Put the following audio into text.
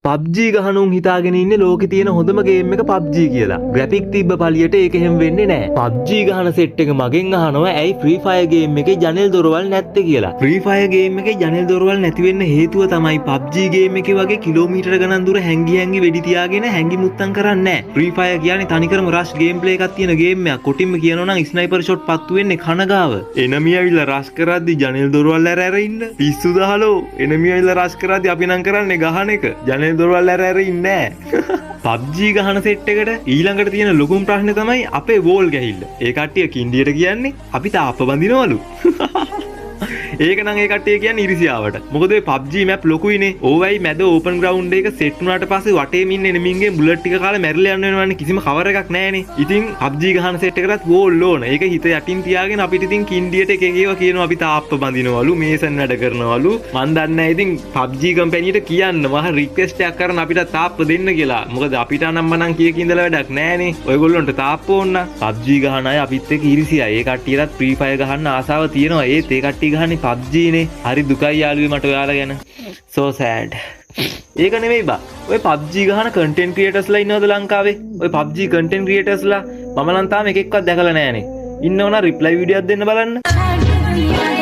PUBG ගහනුන් හිතාගෙන ඉන්නේ ලෝකේ තියෙන හොඳම ගේම් එක PUBG කියලා. ග්‍රැෆික් තිබ්බ පළියට ඒක එහෙම වෙන්නේ නැහැ. PUBG ගහන සෙට් එක මගෙන් අහනවා ඇයි Free Fire ගේම් එකේ ජනෙල් දොරවල් නැත්තේ කියලා. Free Fire ගේම් එකේ ජනෙල් දොරවල් නැති වෙන්න හේතුව තමයි PUBG ගේම් එකේ වගේ කිලෝමීටර ගණන් දුර හැංගි වෙඩි තියාගෙන හැංගි මුත්තම් කරන්නේ නැහැ. Free Fire කියන්නේ තනිකරම රෂ් ගේම් ප්ලේ එකක් තියෙන ගේම් එකක්. කොටින්ම කියනවා නම් ස්නයිපර් ෂොට් පත්තු වෙන්නේ කනගාව. එනමිය ඇවිල්ලා රෂ් කරද්දි ජනෙල් දොරවල් ඇර ඉන්න. පිස්සුද හලෝ. එනමිය ඇවිල්ලා රෂ් කරද්දි අපි නම් කරන්නේ ගහන එක. ජනෙල් දොරවල් ඇර ඉන්නේ PUBG ගහන සෙට් එකට ඊළඟට තියෙන ලොකුම ප්‍රශ්නේ තමයි අපේ වෝල් ගැහිල්ල. ඒ කට්ටිය කින්ඩියට කියන්නේ අපි තාප්ප බඳිනවලු. ඒක නම් ඒ කට්ටිය කියන්නේ ඉරිසියාවට. මොකද ඔය PUBG මැප් ලොකුයිනේ. ඕවයි මැද ඕපන් ග්‍රවුන්ඩ් එක සෙට් වුණාට පස්සේ වටේම ඉන්න එනිමින්ගෙන් බුලට් ටික කාලා මැරිලා යන්න වෙනවනේ. කිසිම කවර් එකක් නැහැනේ. ඉතින් PUBG ගහන සෙට් එකටත් වෝල් ඕන. ඒක හිත යටින් තියාගෙන අපිට ඉතින් කින්ඩියට එක එකේව කියනවා අපි තාප්ප බඳිනවලු, මේසන් වැඩ කරනවලු. මන් දන්නේ නැහැ ඉතින් PUBG කම්පැනිට කියන්න මහ රික්වෙස්ට් එකක් කරන අපිට තාප්ප දෙන්න කියලා. මොකද අපිට අනම්මනම් කීයක ඉඳලා වැඩක් නැහැනේ. ඔයගොල්ලන්ට තාප්ප ඕන. PUBG ගහන අය අපිත් එක්ක ඉරිසියයි. ඒ කට්ටියටත් Free Fire ගහන්න ආසාව තියෙනවා. ඒත් ඒ කට්ටිය ගහන්නේ PUBG නේ. හරි දුකයි යාළුවේ මට ඔයාලා ගැන. So sad. ඒක නෙමෙයි බා. ඔය PUBG ගහන content creatorsලා ඉන්නවද ලංකාවේ? ඔය PUBG content creatorsලා මම නම් තාම එකෙක්වත් දැකලා නැහනේ. ඉන්නවනම් reply video එකක් දෙන්න බලන්න.